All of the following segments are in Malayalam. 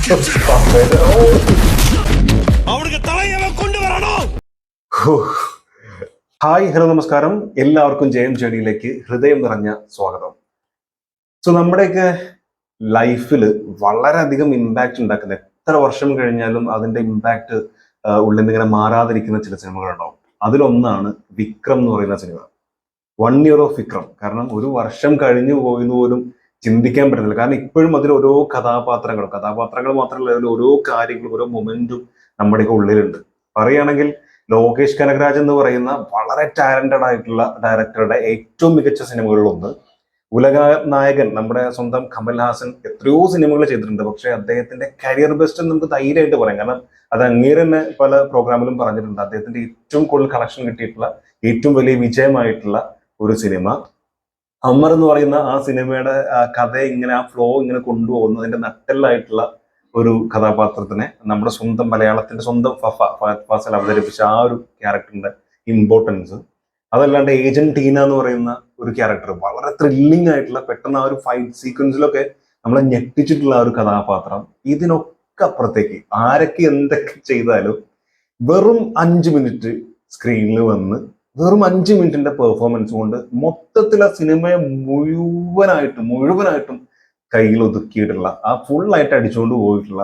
ഹായ്, ഹലോ, നമസ്കാരം. എല്ലാവർക്കും ജയം ജേണിയിലേക്ക് ഹൃദയം നിറഞ്ഞ സ്വാഗതം. സോ നമ്മുടെയൊക്കെ ലൈഫിൽ വളരെയധികം ഇമ്പാക്റ്റ് ഉണ്ടാക്കുന്ന, എത്ര വർഷം കഴിഞ്ഞാലും അതിന്റെ ഇമ്പാക്റ്റ് ഉള്ളിൽ നിന്ന് ഇങ്ങനെ മാറാതിരിക്കുന്ന ചില സിനിമകളുണ്ടാവും. അതിലൊന്നാണ് വിക്രം എന്ന് പറയുന്ന സിനിമ. 1 year of Vikram. കാരണം ഒരു വർഷം കഴിഞ്ഞു പോയെന്ന് പോലും ചിന്തിക്കാൻ പറ്റുന്നില്ല. കാരണം ഇപ്പോഴും അതിൽ ഓരോ കഥാപാത്രങ്ങൾ മാത്രമല്ല, അതിൽ ഓരോ കാര്യങ്ങളും ഓരോ മൊമെന്റും നമ്മുടെയൊക്കെ ഉള്ളിലുണ്ട്. പറയുകയാണെങ്കിൽ ലോകേഷ് കനകരാജ് എന്ന് പറയുന്ന വളരെ ടാലന്റഡ് ആയിട്ടുള്ള ഡയറക്ടറുടെ ഏറ്റവും മികച്ച സിനിമകളിലൊന്ന്. ഉലക നായകൻ നമ്മുടെ സ്വന്തം കമൽഹാസൻ എത്രയോ സിനിമകൾ ചെയ്തിട്ടുണ്ട്. പക്ഷെ അദ്ദേഹത്തിന്റെ കരിയർ ബെസ്റ്റ് എന്ന് നമുക്ക് ധൈര്യമായിട്ട് പറയാം. കാരണം അത് അങ്ങേര് തന്നെ പല പ്രോഗ്രാമിലും പറഞ്ഞിട്ടുണ്ട്. അദ്ദേഹത്തിന്റെ ഏറ്റവും കൂടുതൽ കളക്ഷൻ കിട്ടിയിട്ടുള്ള, ഏറ്റവും വലിയ വിജയമായിട്ടുള്ള ഒരു സിനിമ അമർ എന്ന് പറയുന്ന ആ സിനിമയുടെ കഥ ഇങ്ങനെ, ആ ഫ്ലോ ഇങ്ങനെ കൊണ്ടുപോകുന്നതിന്റെ നട്ടെല്ലായിട്ടുള്ള ഒരു കഥാപാത്രത്തിനെ നമ്മുടെ സ്വന്തം മലയാളത്തിന്റെ സ്വന്തം ഫഹദ് ഫാസിൽ അവതരിപ്പിച്ച ആ ഒരു ക്യാരക്ടറിന്റെ ഇമ്പോർട്ടൻസ്. അതല്ലാണ്ട് ഏജന്റ് ടീന എന്ന് പറയുന്ന ഒരു ക്യാരക്ടർ, വളരെ ത്രില്ലിംഗ് ആയിട്ടുള്ള, പെട്ടെന്ന് ആ ഒരു ഫൈറ്റ് സീക്വൻസിലൊക്കെ നമ്മളെ ഞെട്ടിച്ചിട്ടുള്ള ആ ഒരു കഥാപാത്രം. ഇതിനൊക്കെ അപ്പുറത്തേക്ക് ആരൊക്കെ എന്തൊക്കെ ചെയ്താലും വെറും 5 മിനിറ്റ് സ്ക്രീനിൽ വന്ന് വെറും 5 മിനിറ്റിന്റെ പെർഫോമൻസ് കൊണ്ട് മൊത്തത്തിൽ ആ സിനിമയെ മുഴുവനായിട്ടും കയ്യിൽ ഒതുക്കിയിട്ടുള്ള, ആ ഫുള്ളായിട്ട് അടിച്ചുകൊണ്ട് പോയിട്ടുള്ള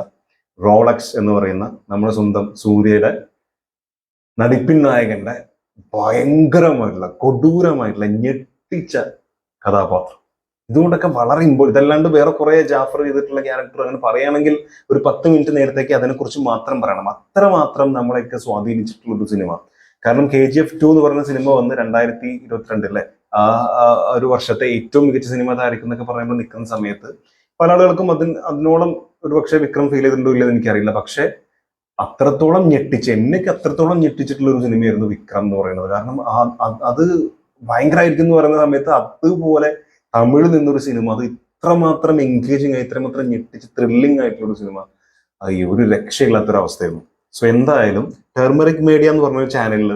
റോളക്സ് എന്ന് പറയുന്ന നമ്മുടെ സ്വന്തം സൂര്യയുടെ നടിപ്പിൻ നായകന്റെ ഭയങ്കരമായിട്ടുള്ള, കൊടൂരമായിട്ടുള്ള, ഞെട്ടിച്ച കഥാപാത്രം. ഇതുകൊണ്ടൊക്കെ വളരെ ഇതല്ലാണ്ട് വേറെ കുറെ ജാഫർ ചെയ്തിട്ടുള്ള ക്യാരക്ടർ അങ്ങനെ പറയുകയാണെങ്കിൽ ഒരു 10 മിനിറ്റ് നേരത്തേക്ക് അതിനെക്കുറിച്ച് മാത്രം പറയണം. അത്രമാത്രം നമ്മളെയൊക്കെ സ്വാധീനിച്ചിട്ടുള്ള ഒരു സിനിമ. കാരണം KGF 2 എന്ന് പറയുന്ന സിനിമ വന്ന് 2022 ആ ഒരു വർഷത്തെ ഏറ്റവും മികച്ച സിനിമ അതായിരിക്കും എന്നൊക്കെ പറയുമ്പോൾ നിൽക്കുന്ന സമയത്ത് പല ആളുകൾക്കും അതിനോളം ഒരു പക്ഷേ വിക്രം ഫീൽ ചെയ്തിട്ടുണ്ടോ ഇല്ലെന്ന് എനിക്കറിയില്ല. പക്ഷെ എന്നൊക്കെ അത്രത്തോളം ഞെട്ടിച്ചിട്ടുള്ള ഒരു സിനിമയായിരുന്നു വിക്രം എന്ന് പറയുന്നത്. കാരണം അത് ഭയങ്കരമായിരിക്കും എന്ന് പറയുന്ന സമയത്ത് അതുപോലെ തമിഴിൽ നിന്നൊരു സിനിമ അത് ഇത്രമാത്രം എൻഗേജിങ് ആയി, ഇത്രമാത്രം ഞെട്ടിച്ച് ത്രില്ലിംഗ് ആയിട്ടുള്ള ഒരു സിനിമ, അത് ഒരു രക്ഷയില്ലാത്തൊരവസ്ഥയായിരുന്നു. സോ എന്തായാലും ടെർമറിക് മീഡിയ എന്ന് പറഞ്ഞൊരു ചാനലിൽ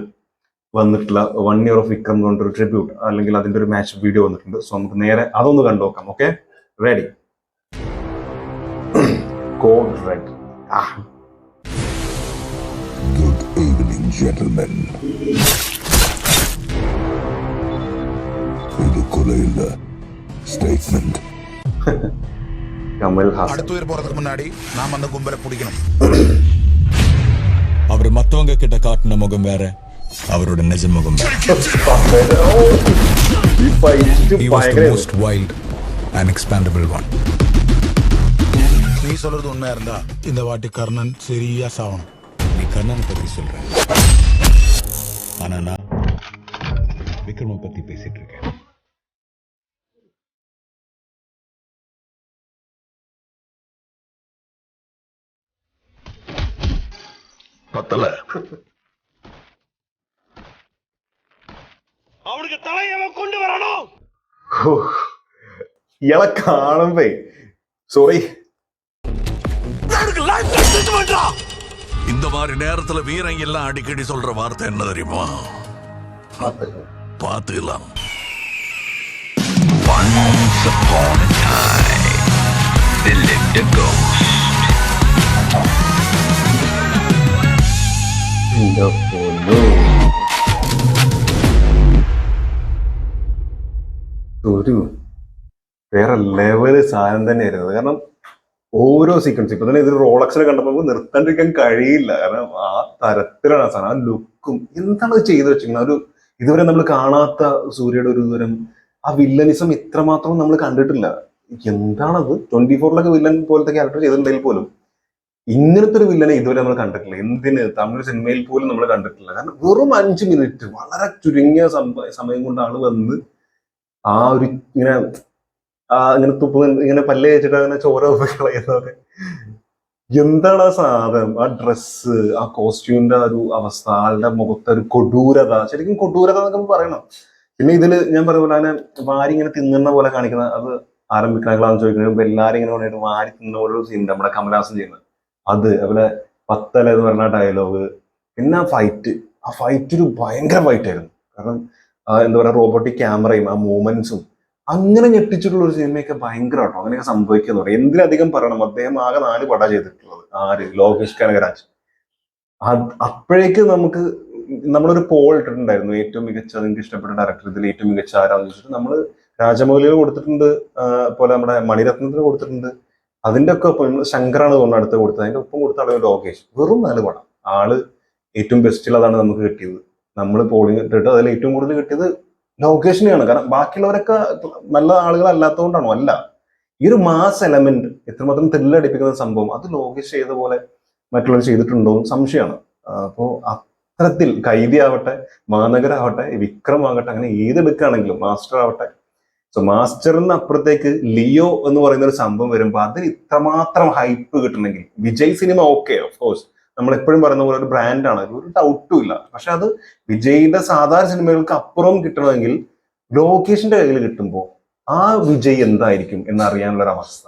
വന്നിട്ടുള്ള 1 year ഓഫ് വിക്രം കൊണ്ടൊരു ട്രിബ്യൂട്ട് അല്ലെങ്കിൽ അതിന്റെ ഒരു മാച്ച് വീഡിയോ വന്നിട്ടുണ്ട്. സോ നമുക്ക് നേരെ അതൊന്ന് കണ്ടുനോക്കാം. Okay, ready? Code red. Good evening, gentlemen. ഇത് കൊലയില്ല സ്റ്റേറ്റ്മെന്റ്. കമൽ ഹാസൻ அடுத்த உயிர் போறதுக்கு முன்னாடி நாம அந்த கும்பலை பிடிக்கணும். அவர் மத்தவங்க கிட்ட காட்டின முகம் வேற, அவரோட நிஜ முகம் வேற. He was the most wild and expandable one. நீ சொல்றது உண்மையா இருந்தா இந்த வாட்டி கர்ணன் சரியா சாவணும். நீ கர்ணனை பத்தி சொல்ற, ஆனா நான் விக்ரம பத்தி பேசிட்டு இருக்கேன். പത്തല அவனுக்கு தலையவன் கொண்டு வரணும். ഇയാളെ കാണുമ്പേ സോറി, இந்த மாதிரி நேரத்துல வீரன் எல்லாம் அடிக்கடி சொல்ற வார்த்தை என்ன தெரியுமா? பாத்துக்கலாம். Once upon a time, there lived a ghost. ഒരു വേറെ ലെവല് സാധനം തന്നെയായിരുന്നു. കാരണം ഓരോ സീക്വൻസ് ഇപ്പൊ തന്നെ ഇതൊരു റോളക്സിനെ കണ്ടപ്പോൾ നമുക്ക് നിർത്താണ്ടിരിക്കാൻ കഴിയില്ല. കാരണം ആ തരത്തിലാണ് ആ സാധനം, ആ ലുക്കും. എന്താണ് ചെയ്തു വെച്ചിരിക്കുന്നത്? ഒരു ഇതുവരെ നമ്മൾ കാണാത്ത സൂര്യയുടെ ഒരു തരം ആ വില്ലനിസം ഇത്രമാത്രം നമ്മൾ കണ്ടിട്ടില്ല. എന്താണത്? 24 വില്ലൻ പോലത്തെ ക്യാരക്ടർ ചെയ്തിട്ടുണ്ടെങ്കിൽ പോലും ഇങ്ങനത്തെ ഒരു വില്ലനെ ഇതുവരെ നമ്മൾ കണ്ടിട്ടില്ല. എന്തിന് തമിഴ് സിനിമയിൽ പോലും നമ്മൾ കണ്ടിട്ടില്ല. കാരണം വെറും 5 മിനിറ്റ് വളരെ ചുരുങ്ങിയ സമയം കൊണ്ട് ആള് വന്ന് ആ ഒരു ഇങ്ങനെ തുപ്പ് ഇങ്ങനെ പല്ല് വെച്ചിട്ട് അങ്ങനെ ചോര കളയുന്നതൊക്കെ. എന്താണ് ആ സാധനം? ആ ഡ്രസ്സ്, ആ കോസ്റ്റ്യൂമിന്റെ ഒരു അവസ്ഥ, ആളുടെ മുഖത്തെ ഒരു കൊടൂരത, ശരിക്കും കൊടൂരത എന്നൊക്കെ പറയണം. പിന്നെ ഇതില് ഞാൻ പറഞ്ഞ പോലെ തന്നെ വാരി ഇങ്ങനെ തിന്നുന്ന പോലെ കാണിക്കുന്ന, അത് ആരംഭിക്കണങ്ങളാന്ന് ചോദിക്കുന്നത് മുമ്പ് എല്ലാരും ഇങ്ങനെ പറഞ്ഞിട്ട് വാരി തിന്നുന്ന പോലെ ഒരു സീൻ നമ്മുടെ കമലഹാസൻ ചെയ്യുന്നത്. അത് അതുപോലെ പത്തല എന്ന് പറഞ്ഞ ഡയലോഗ്. പിന്നെ ആ ഫൈറ്റ് ഒരു ഭയങ്കര ഫൈറ്റ് ആയിരുന്നു. കാരണം എന്താ പറയുക, റോബോട്ടിക് ക്യാമറയും ആ മൂവ്മെന്റ്സും അങ്ങനെ ഞെട്ടിച്ചിട്ടുള്ള ഒരു സിനിമയൊക്കെ ഭയങ്കര കേട്ടോ. അങ്ങനെയൊക്കെ സംഭവിക്കുന്നു പറയും. എന്തിനധികം പറയണം, അദ്ദേഹം ആകെ 4 പടം ചെയ്തിട്ടുള്ളത്. ആര്? ലോകേഷ് കനകരാജ്. അപ്പോഴേക്ക് നമുക്ക് നമ്മളൊരു പോൾ ഇട്ടിട്ടുണ്ടായിരുന്നു, ഏറ്റവും മികച്ച നിങ്ങൾക്ക് ഇഷ്ടപ്പെട്ട ഡയറക്ടർ ഇതിൽ ഏറ്റവും മികച്ച ആരാന്ന് ചോദിച്ചിട്ട്. നമ്മൾ രാജമൗലിയിൽ കൊടുത്തിട്ടുണ്ട്, പോലെ നമ്മുടെ മണിരത്നത്തിന് കൊടുത്തിട്ടുണ്ട്. അതിന്റെ ഒക്കെ ഒപ്പം ശങ്കറാണ് തോന്നുന്നു അടുത്ത് കൊടുത്തത്. അതിന്റെ ഒപ്പം കൊടുത്ത ആളുകൾ ലോകേഷ്. വെറും 4 പടം. ആള് ഏറ്റവും ബെസ്റ്റിൽ അതാണ് നമുക്ക് കിട്ടിയത്. നമ്മൾ പോളിംഗ് ഇട്ടിട്ട് അതിൽ ഏറ്റവും കൂടുതൽ കിട്ടിയത് ലോകേഷിനെയാണ്. കാരണം ബാക്കിയുള്ളവരൊക്കെ നല്ല ആളുകളല്ലാത്തതുകൊണ്ടാണോ? അല്ല, ഈ ഒരു മാസ് എലമെന്റ് എത്രമാത്രം ത്രില്ലടിപ്പിക്കുന്ന സംഭവം അത് ലോകേഷ് ചെയ്ത പോലെ മറ്റുള്ളവർ ചെയ്തിട്ടുണ്ടോ എന്ന് സംശയമാണ്. അപ്പോ അത്തരത്തിൽ കൈദി ആവട്ടെ, മാനഗരാവട്ടെ, വിക്രം ആകട്ടെ, അങ്ങനെ ഏതെടുക്കുകയാണെങ്കിലും, മാസ്റ്റർ ആവട്ടെ, സോ മാസ്റ്ററിന് അപ്പുറത്തേക്ക് ലിയോ എന്ന് പറയുന്ന ഒരു സംഭവം വരുമ്പോൾ അതിന് ഇത്രമാത്രം ഹൈപ്പ് കിട്ടണമെങ്കിൽ Vijay cinema okay, of course നമ്മൾ എപ്പോഴും പറയുന്ന പോലെ ഒരു ബ്രാൻഡാണ്, ഒരു ഡൗട്ടും ഇല്ല. പക്ഷെ അത് വിജയിന്റെ സാധാരണ സിനിമകൾക്ക് അപ്പുറം കിട്ടണമെങ്കിൽ ലോകേഷിന്റെ കയ്യിൽ കിട്ടുമ്പോൾ ആ വിജയ് എന്തായിരിക്കും എന്നറിയാനുള്ള ഒരു അവസ്ഥ.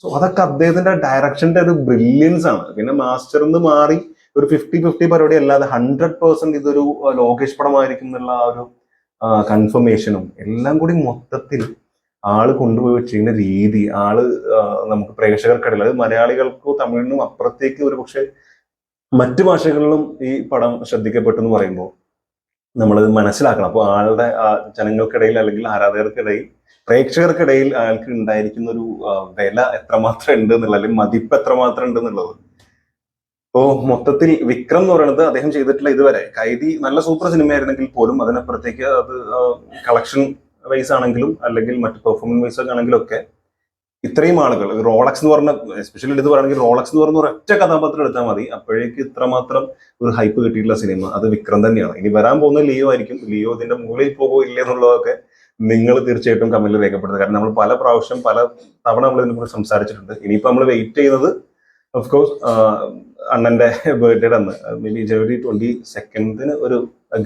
സോ അതൊക്കെ അദ്ദേഹത്തിന്റെ ഡയറക്ഷന്റെ ഒരു ബ്രില്യൻസ് ആണ്. പിന്നെ മാസ്റ്ററിൽ നിന്ന് മാറി ഒരു 50-50 പരിപാടി അല്ലാതെ 100% ഇതൊരു ലോകേഷ് പടമായിരിക്കും എന്നുള്ള ആ ഒരു കൺഫർമേഷനും എല്ലാം കൂടി മൊത്തത്തിൽ ആള് കൊണ്ടുപോയി വെച്ചിരിക്കുന്ന രീതി, ആള് നമുക്ക് പ്രേക്ഷകർക്കിടയിൽ, അത് മലയാളികൾക്കോ തമിഴിനും അപ്പുറത്തേക്ക് ഒരു പക്ഷെ മറ്റു ഭാഷകളിലും ഈ പടം ശ്രദ്ധിക്കപ്പെട്ടു എന്ന് പറയുമ്പോൾ നമ്മളത് മനസ്സിലാക്കണം. അപ്പോൾ ആളുടെ ജനങ്ങൾക്കിടയിൽ അല്ലെങ്കിൽ ആരാധകർക്കിടയിൽ, പ്രേക്ഷകർക്കിടയിൽ അയാൾക്ക് ഉണ്ടായിരിക്കുന്ന ഒരു വില എത്രമാത്രം ഉണ്ട് എന്നുള്ളത്, അല്ലെങ്കിൽ മതിപ്പ് എത്രമാത്രം ഉണ്ട് എന്നുള്ളത്. ഇപ്പോ മൊത്തത്തിൽ വിക്രം എന്ന് പറയുന്നത് അദ്ദേഹം ചെയ്തിട്ടുള്ള ഇതുവരെ, കൈദി നല്ല സൂപ്പർ സിനിമയായിരുന്നെങ്കിൽ പോലും അതിനപ്പുറത്തേക്ക് അത് കളക്ഷൻ വൈസ് ആണെങ്കിലും അല്ലെങ്കിൽ മറ്റ് പെർഫോമൻസ് വൈസ് ആണെങ്കിലും ഒക്കെ ഇത്രയും ആളുകൾ, റോളക്സ് എന്ന് പറഞ്ഞ, എസ്പെഷ്യലി ഇത് പറയുകയാണെങ്കിൽ റോളക്സ് എന്ന് പറയുന്ന ഒരൊറ്റ കഥാപാത്രം എടുത്താൽ മതി, അപ്പോഴേക്ക് ഇത്രമാത്രം ഒരു ഹൈപ്പ് കിട്ടിയിട്ടുള്ള സിനിമ അത് വിക്രം തന്നെയാണ്. ഇനി വരാൻ പോകുന്ന ലിയോ ആയിരിക്കും. ലിയോ ഇതിന്റെ മുകളിൽ പോകുമോ ഇല്ല എന്നുള്ളതൊക്കെ നിങ്ങൾ തീർച്ചയായിട്ടും കമന്റിൽ രേഖപ്പെടുത്തുക. കാരണം നമ്മൾ പല പ്രാവശ്യം പല തവണ നമ്മൾ ഇതിനെക്കുറിച്ച് സംസാരിച്ചിട്ടുണ്ട്. ഇനിയിപ്പോൾ നമ്മൾ വെയിറ്റ് ചെയ്യുന്നത് ഓഫ് കോഴ്സ് അണ്ണന്റെ ബർത്ത്ഡേയുടെ അന്ന്, മേ ബി January 22 ഒരു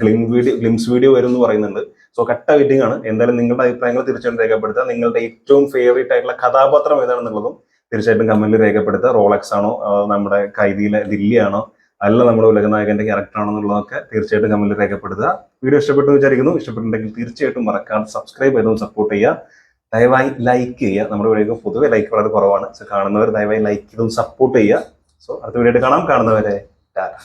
ഗ്ലിംസ് വീഡിയോ വരും എന്ന് പറയുന്നുണ്ട്. സോ കട്ട വെയിറ്റിംഗ് ആണ്. എന്തായാലും നിങ്ങളുടെ അഭിപ്രായങ്ങൾ തീർച്ചയായിട്ടും രേഖപ്പെടുത്തുക. നിങ്ങളുടെ ഏറ്റവും ഫേവറേറ്റ് ആയിട്ടുള്ള കഥാപാത്രം ഏതാണെന്നുള്ളതും തീർച്ചയായിട്ടും കമന്റിൽ രേഖപ്പെടുത്തുക. റോളക്സ് ആണോ, നമ്മുടെ കൈദിയിലെ ദില്ലി ആണോ, അല്ല നമ്മുടെ ഉലകനായകന്റെ ക്യാരക്ടർ ആണോ എന്നുള്ളതൊക്കെ തീർച്ചയായിട്ടും കമന്റിൽ രേഖപ്പെടുത്തുക. വീഡിയോ ഇഷ്ടപ്പെട്ടു വിചാരിക്കുന്നു. ഇഷ്ടപ്പെട്ടിട്ടുണ്ടെങ്കിൽ തീർച്ചയായിട്ടും മറക്കാതെ സബ്സ്ക്രൈബ് ചെയ്തും സപ്പോർട്ട് ചെയ്യുക. ദയവായി ലൈക്ക് ചെയ്യുക. നമ്മുടെ വീഡിയോക്ക് പൊതുവെ ലൈക്ക് വളരെ കുറവാണ്. സോ കാണുന്നവർ ദയവായി ലൈക്ക് ചെയ്തും സപ്പോർട്ട് ചെയ്യുക. സോ അടുത്ത വീഡിയോ കാണാം. കാണുന്നവരെ ടാറ്റ.